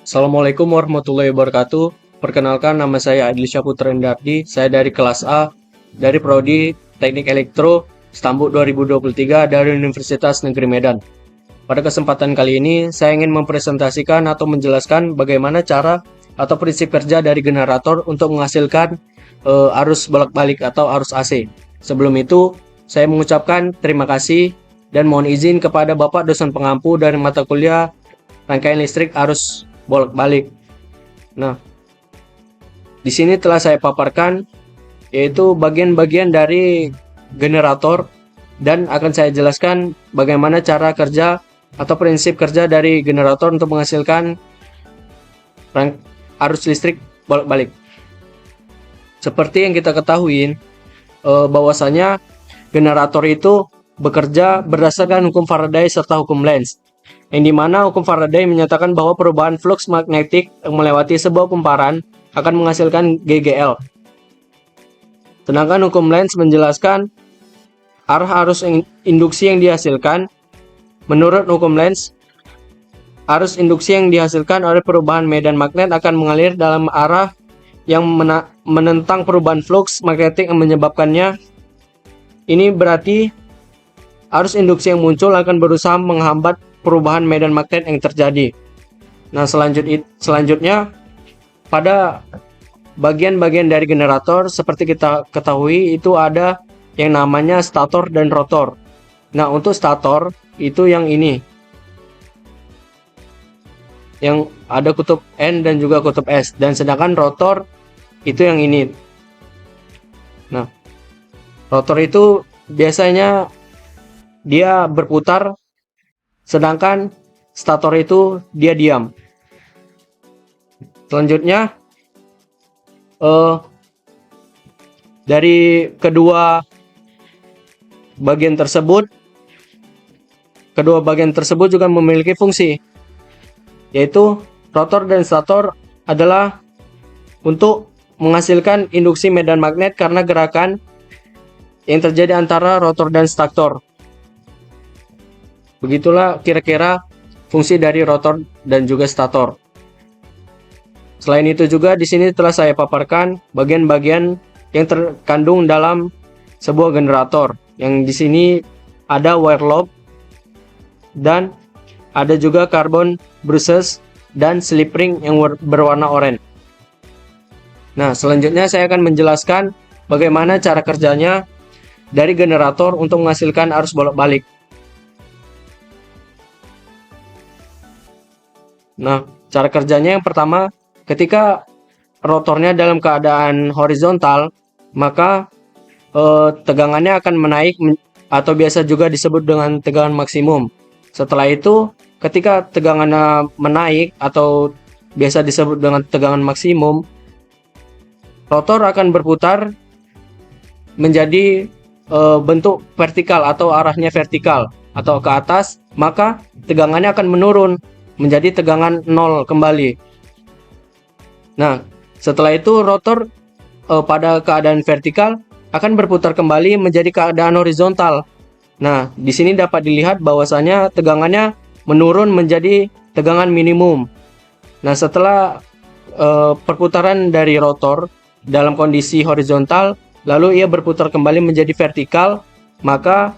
Assalamualaikum warahmatullahi wabarakatuh. Perkenalkan, nama saya Adlisha Putra Indardi. Saya dari kelas A dari Prodi Teknik Elektro Stambuk 2023 dari Universitas Negeri Medan. Pada kesempatan kali ini, saya ingin mempresentasikan atau menjelaskan bagaimana cara atau prinsip kerja dari generator untuk menghasilkan arus bolak-balik atau arus AC. Sebelum itu, saya mengucapkan terima kasih dan mohon izin kepada Bapak dosen pengampu dari mata kuliah rangkaian listrik arus bolak-balik. Nah, di sini telah saya paparkan yaitu bagian-bagian dari generator dan akan saya jelaskan bagaimana cara kerja atau prinsip kerja dari generator untuk menghasilkan arus listrik bolak-balik. Seperti yang kita ketahui, bahwasanya generator itu bekerja berdasarkan hukum Faraday serta hukum Lenz, yang dimana hukum Faraday menyatakan bahwa perubahan flux magnetik yang melewati sebuah kumparan akan menghasilkan GGL. Sedangkan hukum Lenz menjelaskan arah arus induksi yang dihasilkan. Menurut hukum Lenz, arus induksi yang dihasilkan oleh perubahan medan magnet akan mengalir dalam arah yang menentang perubahan flux magnetik yang menyebabkannya. Ini berarti arus induksi yang muncul akan berusaha menghambat perubahan medan magnet yang terjadi. Nah, selanjutnya pada bagian-bagian dari generator seperti kita ketahui itu ada yang namanya stator dan rotor. Nah, untuk stator itu yang ini, yang ada kutub N dan juga kutub S, dan sedangkan rotor itu yang ini. Nah, rotor itu biasanya dia berputar, sedangkan stator itu dia diam. Selanjutnya, dari kedua bagian tersebut juga memiliki fungsi, yaitu rotor dan stator adalah untuk menghasilkan induksi medan magnet karena gerakan yang terjadi antara rotor dan stator. Begitulah kira-kira fungsi dari rotor dan juga stator. Selain itu juga di sini telah saya paparkan bagian-bagian yang terkandung dalam sebuah generator. Yang di sini ada wire loop dan ada juga carbon brushes dan slip ring yang berwarna oranye. Nah, selanjutnya saya akan menjelaskan bagaimana cara kerjanya dari generator untuk menghasilkan arus bolak-balik. Nah, cara kerjanya yang pertama, ketika rotornya dalam keadaan horizontal, maka tegangannya akan menaik atau biasa juga disebut dengan tegangan maksimum. Setelah itu, ketika tegangannya menaik atau biasa disebut dengan tegangan maksimum, rotor akan berputar menjadi bentuk vertikal atau arahnya vertikal atau ke atas, maka tegangannya akan menurun menjadi tegangan 0 kembali. Nah, setelah itu rotor pada keadaan vertikal akan berputar kembali menjadi keadaan horizontal. Nah, di sini dapat dilihat bahwasanya tegangannya menurun menjadi tegangan minimum. Nah, setelah perputaran dari rotor dalam kondisi horizontal, lalu ia berputar kembali menjadi vertikal, maka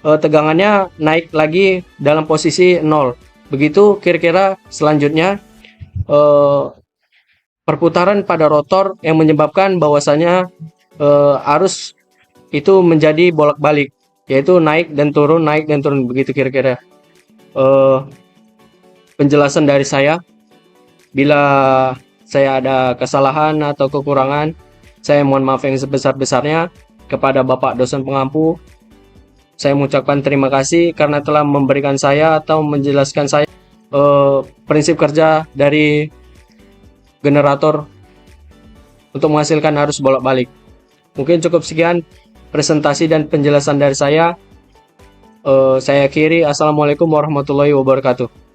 tegangannya naik lagi dalam posisi 0. Begitu kira-kira selanjutnya perputaran pada rotor yang menyebabkan bahwasanya arus itu menjadi bolak-balik, yaitu naik dan turun begitu kira-kira penjelasan dari saya. Bila saya ada kesalahan atau kekurangan, saya mohon maaf yang sebesar-besarnya. Kepada Bapak dosen pengampu, saya mengucapkan terima kasih karena telah memberikan saya atau menjelaskan saya prinsip kerja dari generator untuk menghasilkan arus bolak-balik. Mungkin cukup sekian presentasi dan penjelasan dari saya. Saya akhiri. Assalamualaikum warahmatullahi wabarakatuh.